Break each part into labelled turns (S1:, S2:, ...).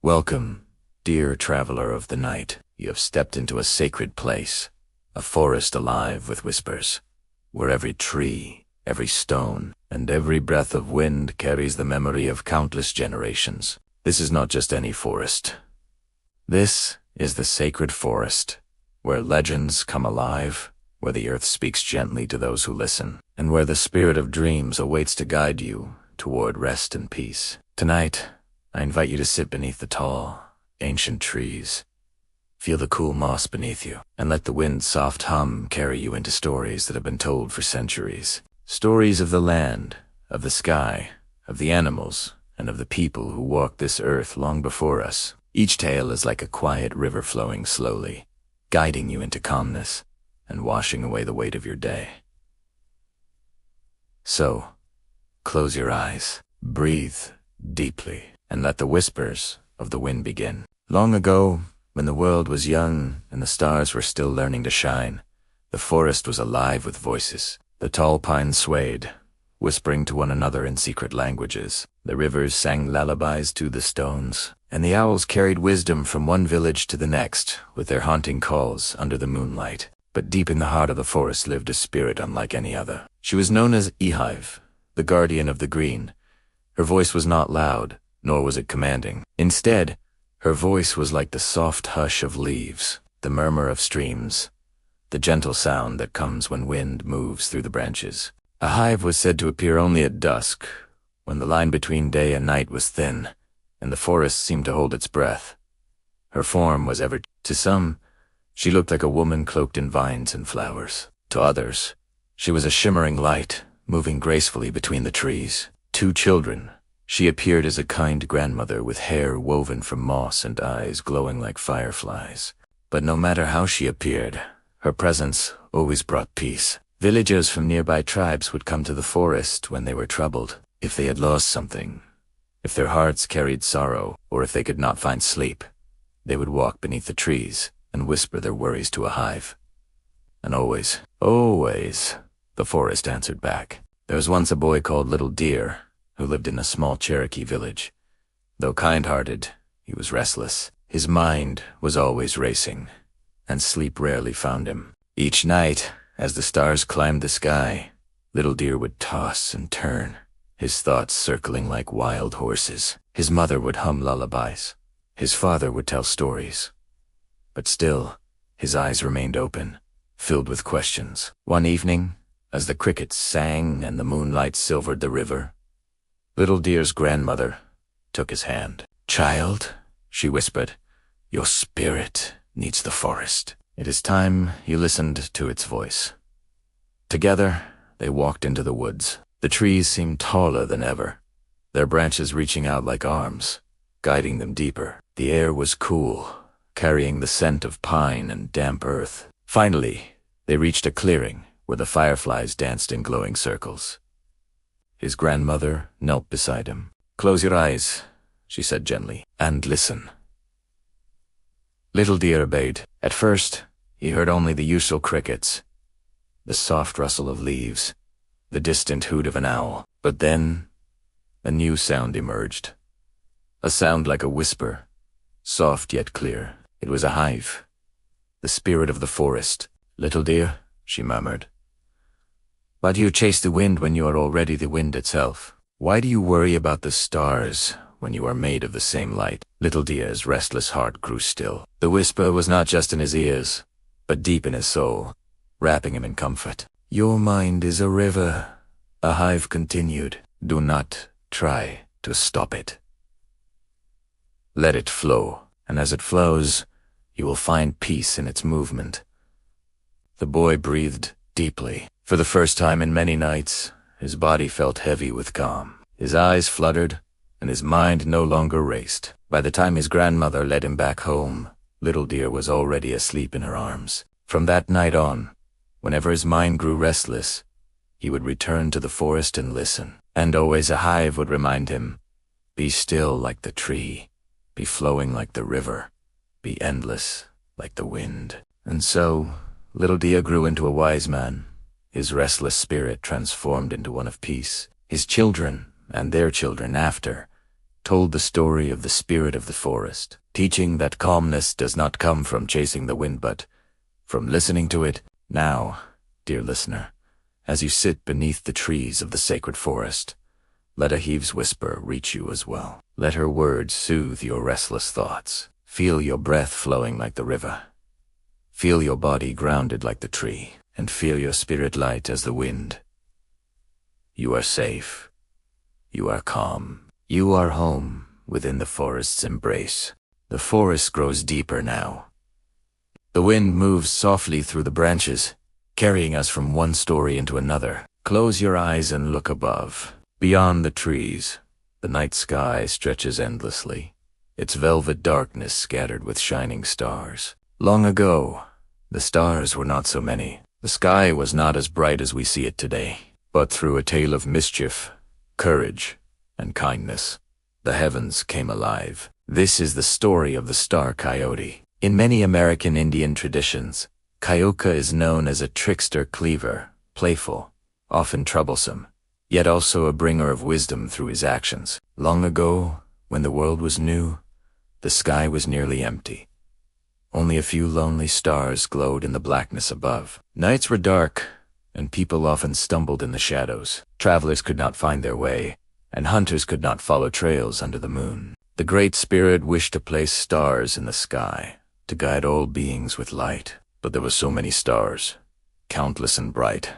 S1: Welcome, dear traveler of the night. You have stepped into a sacred place, a forest alive with whispers, where every tree, every stone, and every breath of wind carries the memory of countless generations. This is not just any forest. This is the sacred forest, where legends come alive, where the earth speaks gently to those who listen, and where the spirit of dreams awaits to guide you toward rest and peace. Tonight, I invite you to sit beneath the tall, ancient trees. Feel the cool moss beneath you, and let the wind's soft hum carry you into stories that have been told for centuries. Stories of the land, of the sky, of the animals, and of the people who walked this earth long before us. Each tale is like a quiet river flowing slowly, guiding you into calmness and washing away the weight of your day. So, close your eyes, breathe deeply, and let the whispers of the wind begin. Long ago, when the world was young and the stars were still learning to shine, the forest was alive with voices. The tall pines swayed, whispering to one another in secret languages. The rivers sang lullabies to the stones, and the owls carried wisdom from one village to the next with their haunting calls under the moonlight. But deep in the heart of the forest lived a spirit unlike any other. She was known as Ehive, the guardian of the green. Her voice was not loud, nor was it commanding. Instead, her voice was like the soft hush of leaves, the murmur of streams, the gentle sound that comes when wind moves through the branches. A hive was said to appear only at dusk, when the line between day and night was thin, and the forest seemed to hold its breath. Her form was ever, to some, she looked like a woman cloaked in vines and flowers. To others, she was a shimmering light, moving gracefully between the trees. To children, she appeared as a kind grandmother with hair woven from moss and eyes glowing like fireflies. But no matter how she appeared, her presence always brought peace. Villagers from nearby tribes would come to the forest when they were troubled, if they had lost something, if their hearts carried sorrow, or if they could not find sleep. They would walk beneath the trees and whisper their worries to a hive. And always, the forest answered back. There was once a boy called Little Deer, who lived in a small Cherokee village. Though kind-hearted, he was restless. His mind was always racing, and sleep rarely found him. Each night, as the stars climbed the sky, Little Deer would toss and turn, his thoughts circling like wild horses. His mother would hum lullabies. His father would tell stories. But still, his eyes remained open, filled with questions. One evening, as the crickets sang and the moonlight silvered the river, Little Deer's grandmother took his hand. "Child," she whispered, "your spirit needs the forest. It is time you listened to its voice." Together, they walked into the woods. The trees seemed taller than ever, their branches reaching out like arms, guiding them deeper. The air was cool, carrying the scent of pine and damp earth. Finally, they reached a clearing where the fireflies danced in glowing circles. His grandmother knelt beside him. "Close your eyes," she said gently, "and listen." Little Deer obeyed. At first, he heard only the usual crickets, the soft rustle of leaves, the distant hoot of an owl. But then, a new sound emerged. A sound like a whisper, soft yet clear. It was a hive, the spirit of the forest. "Little Deer," she murmured, "why do you chase the wind when you are already the wind itself? Why do you worry about the stars when you are made of the same light?" Little Deer's restless heart grew still. The whisper was not just in his ears, but deep in his soul, wrapping him in comfort. "Your mind is a river," a hive continued. "Do not try to stop it. Let it flow, and as it flows, you will find peace in its movement." The boy breathed deeply. For the first time in many nights, his body felt heavy with calm. His eyes fluttered, and his mind no longer raced. By the time his grandmother led him back home, Little Deer was already asleep in her arms. From that night on, whenever his mind grew restless, he would return to the forest and listen. And always a hive would remind him, "Be still like the tree, be flowing like the river, be endless like the wind." And so, Little Deer grew into a wise man, his restless spirit transformed into one of peace. His children, and their children after, told the story of the spirit of the forest, teaching that calmness does not come from chasing the wind but from listening to it. Now, dear listener, as you sit beneath the trees of the sacred forest, let Ahiv's whisper reach you as well. Let her words soothe your restless thoughts. Feel your breath flowing like the river. Feel your body grounded like the tree, and feel your spirit light as the wind. You are safe. You are calm. You are home within the forest's embrace. The forest grows deeper now. The wind moves softly through the branches, carrying us from one story into another. Close your eyes and look above. Beyond the trees, the night sky stretches endlessly, its velvet darkness scattered with shining stars. Long ago, the stars were not so many. The sky was not as bright as we see it today. But through a tale of mischief, courage, and kindness, the heavens came alive. This is the story of the star coyote. In many American Indian traditions, coyote is known as a trickster cleaver, playful, often troublesome, yet also a bringer of wisdom through his actions. Long ago, when the world was new, the sky was nearly empty. Only a few lonely stars glowed in the blackness above. Nights were dark, and people often stumbled in the shadows. Travelers could not find their way, and hunters could not follow trails under the moon. The Great Spirit wished to place stars in the sky, to guide all beings with light. But there were so many stars, countless and bright,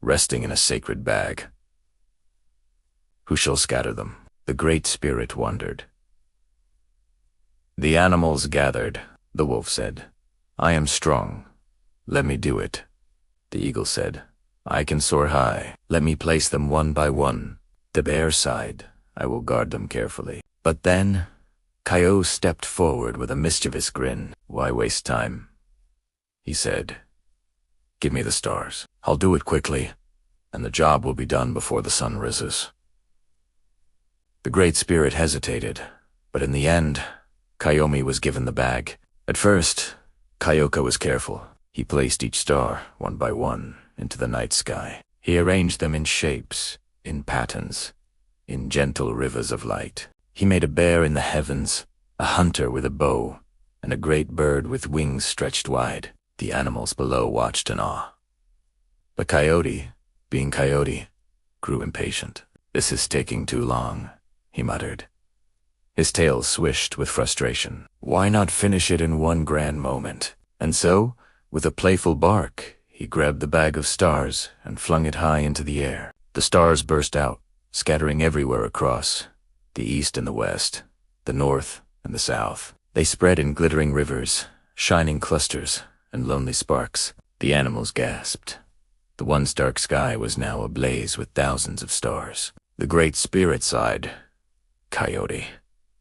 S1: resting in a sacred bag. Who shall scatter them? The Great Spirit wondered. The animals gathered. The wolf said, I am strong. Let me do it. The eagle said, I can soar high. Let me place them one by one. The bear sighed, I will guard them carefully. But then, Coyote stepped forward with a mischievous grin. Why waste time? He said, give me the stars. I'll do it quickly, and the job will be done before the sun rises. The Great Spirit hesitated, but in the end, Coyote was given the bag. At first, Coyote was careful. He placed each star, one by one, into the night sky. He arranged them in shapes, in patterns, in gentle rivers of light. He made a bear in the heavens, a hunter with a bow, and a great bird with wings stretched wide. The animals below watched in awe. But Coyote, being Coyote, grew impatient. This is taking too long, he muttered. His tail swished with frustration. Why not finish it in one grand moment? And so, with a playful bark, he grabbed the bag of stars and flung it high into the air. The stars burst out, scattering everywhere across, the east and the west, the north and the south. They spread in glittering rivers, shining clusters, and lonely sparks. The animals gasped. The once dark sky was now ablaze with thousands of stars. The Great Spirit sighed, Coyote,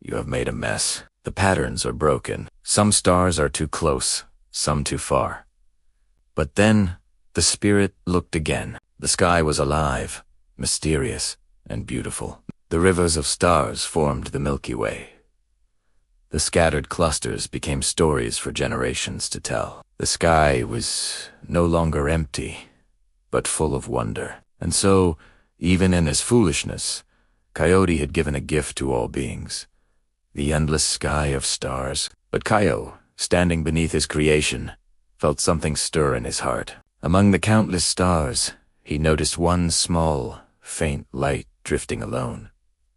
S1: you have made a mess. The patterns are broken. Some stars are too close, some too far. But then, the Spirit looked again. The sky was alive, mysterious, and beautiful. The rivers of stars formed the Milky Way. The scattered clusters became stories for generations to tell. The sky was no longer empty, but full of wonder. And so, even in his foolishness, Coyote had given a gift to all beings. The endless sky of stars. But Coyote, standing beneath his creation, felt something stir in his heart. Among the countless stars, he noticed one small, faint light drifting alone,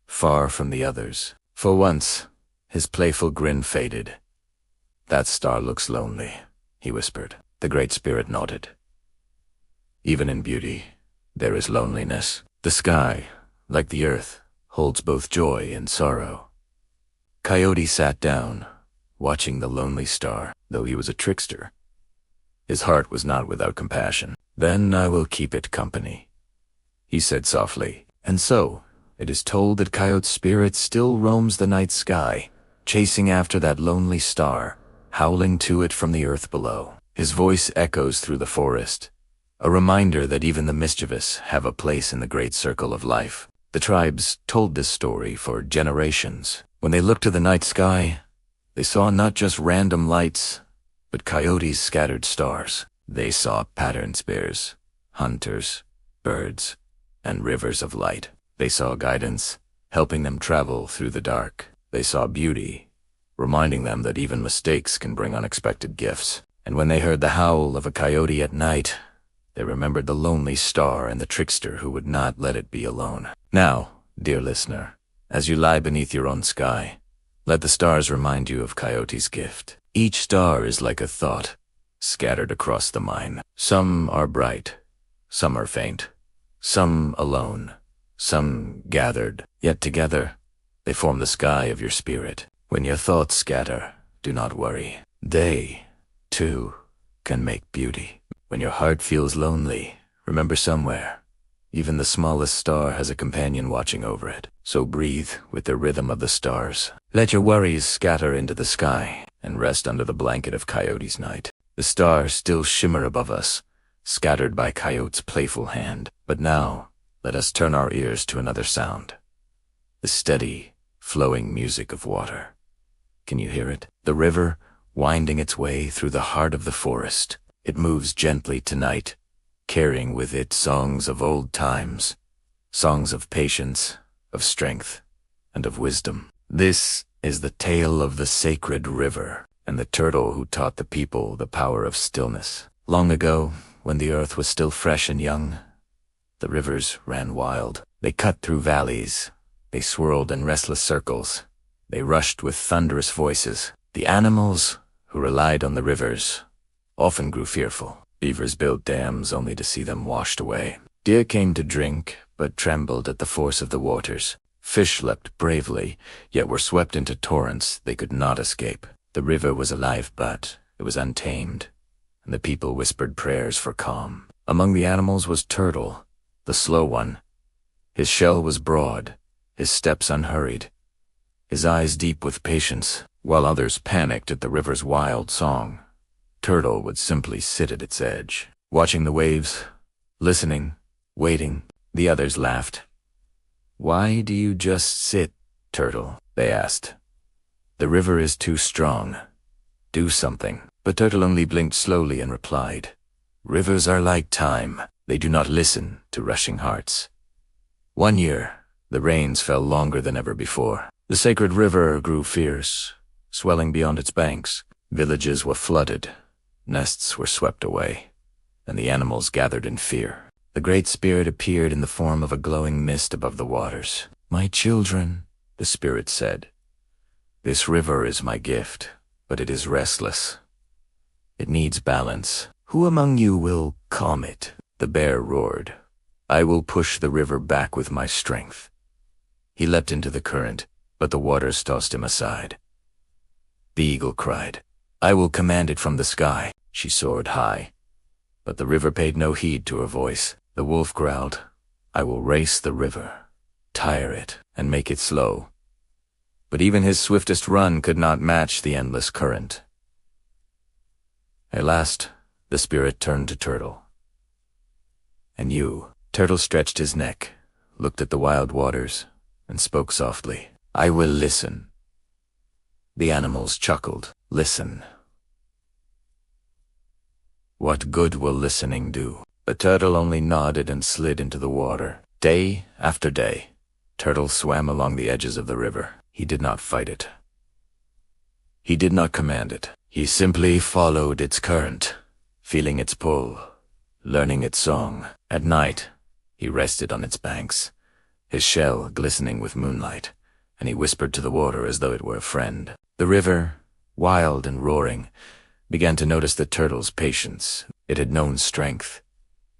S1: far from the others. For once, his playful grin faded. That star looks lonely, he whispered. The Great Spirit nodded. Even in beauty, there is loneliness. The sky, like the earth, holds both joy and sorrow. Coyote sat down, watching the lonely star, though he was a trickster. His heart was not without compassion. Then I will keep it company, he said softly. And so, it is told that Coyote's spirit still roams the night sky, chasing after that lonely star, howling to it from the earth below. His voice echoes through the forest, a reminder that even the mischievous have a place in the great circle of life. The tribes told this story for generations. When they looked to the night sky, they saw not just random lights, but Coyote's scattered stars. They saw patterned spears, hunters, birds, and rivers of light. They saw guidance, helping them travel through the dark. They saw beauty, reminding them that even mistakes can bring unexpected gifts. And when they heard the howl of a coyote at night, they remembered the lonely star and the trickster who would not let it be alone. Now, dear listener, as you lie beneath your own sky, let the stars remind you of Coyote's gift. Each star is like a thought, scattered across the mind. Some are bright, some are faint, some alone, some gathered, yet together they form the sky of your spirit. When your thoughts scatter, do not worry. They, too, can make beauty. When your heart feels lonely, remember somewhere, even the smallest star has a companion watching over it. So breathe with the rhythm of the stars. Let your worries scatter into the sky and rest under the blanket of Coyote's night. The stars still shimmer above us, scattered by Coyote's playful hand. But now, let us turn our ears to another sound. The steady, flowing music of water. Can you hear it? The river, winding its way through the heart of the forest. It moves gently tonight, carrying with it songs of old times, songs of patience, of strength, and of wisdom. This is the tale of the sacred river and the turtle who taught the people the power of stillness. Long ago, when the earth was still fresh and young, the rivers ran wild. They cut through valleys. They swirled in restless circles. They rushed with thunderous voices. The animals who relied on the rivers often grew fearful. Beavers built dams only to see them washed away. Deer came to drink, but trembled at the force of the waters. Fish leapt bravely, yet were swept into torrents they could not escape. The river was alive, but it was untamed, and the people whispered prayers for calm. Among the animals was Turtle, the slow one. His shell was broad, his steps unhurried, his eyes deep with patience. While others panicked at the river's wild song, Turtle would simply sit at its edge, watching the waves, listening, waiting. The others laughed. "Why do you just sit, Turtle?" they asked. "The river is too strong. Do something." But Turtle only blinked slowly and replied, "Rivers are like time. They do not listen to rushing hearts." One year, the rains fell longer than ever before. The sacred river grew fierce, swelling beyond its banks. Villages were flooded, nests were swept away, and the animals gathered in fear. The Great Spirit appeared in the form of a glowing mist above the waters. "My children," the Spirit said, "this river is my gift, but it is restless. It needs balance. Who among you will calm it?" The bear roared, "I will push the river back with my strength." He leapt into the current, but the waters tossed him aside. The eagle cried, "I will command it from the sky." She soared high, but the river paid no heed to her voice. The wolf growled, "I will race the river, tire it, and make it slow." But even his swiftest run could not match the endless current. At last, the Spirit turned to Turtle. "And you?" Turtle stretched his neck, looked at the wild waters, and spoke softly, "I will listen." The animals chuckled. "Listen. What good will listening do?" The turtle only nodded and slid into the water. Day after day, Turtle swam along the edges of the river. He did not fight it. He did not command it. He simply followed its current, feeling its pull, learning its song. At night, he rested on its banks, his shell glistening with moonlight, and he whispered to the water as though it were a friend. The river, wild and roaring, began to notice the turtle's patience. It had known strength.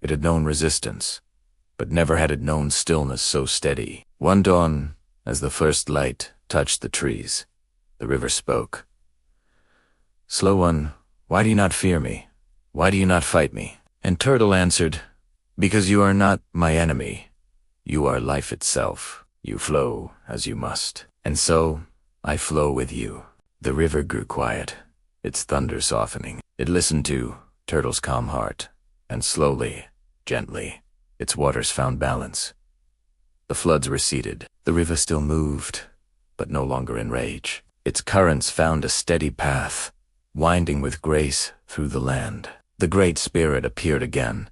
S1: It had known resistance, but never had it known stillness so steady. One dawn, as the first light touched the trees, the river spoke. "Slow one, why do you not fear me? Why do you not fight me?" And Turtle answered, "Because you are not my enemy. You are life itself. You flow as you must. And so, I flow with you." The river grew quiet, its thunder softening. It listened to Turtle's calm heart, and slowly, gently, its waters found balance. The floods receded. The river still moved, but no longer in rage. Its currents found a steady path, winding with grace through the land. The Great Spirit appeared again.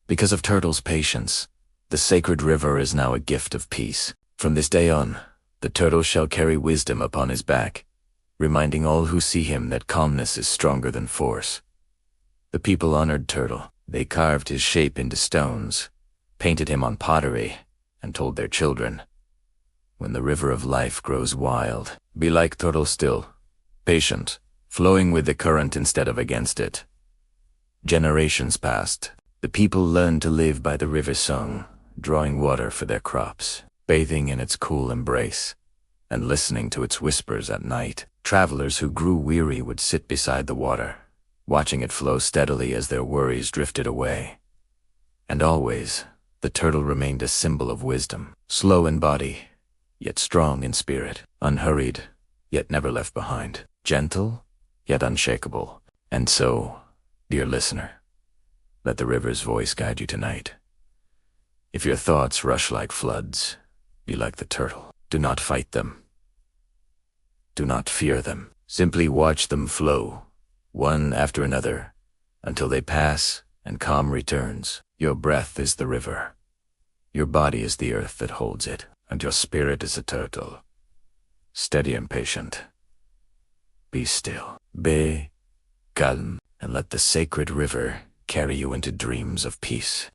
S1: Because of Turtle's patience, the sacred river is now a gift of peace. From this day on, The turtle shall carry wisdom upon his back, reminding all who see him that calmness is stronger than force. The people honored Turtle. They carved his shape into stones, painted him on pottery, and told their children, when the river of life grows wild, be like Turtle still, patient, flowing with the current instead of against it. Generations passed. The people learned to live by the river's song, drawing water for their crops, bathing in its cool embrace, and listening to its whispers at night. Travelers who grew weary would sit beside the water, watching it flow steadily as their worries drifted away. And always, the turtle remained a symbol of wisdom, slow in body, yet strong in spirit, unhurried, yet never left behind, gentle, yet unshakable. And so, dear listener, let the river's voice guide you tonight. If your thoughts rush like floods, be like the turtle. Do not fight them. Do not fear them. Simply watch them flow, one after another, until they pass and calm returns. Your breath is the river. Your body is the earth that holds it, and your spirit is a turtle. Steady and patient. Be still. Be calm, and let the sacred river carry you into dreams of peace.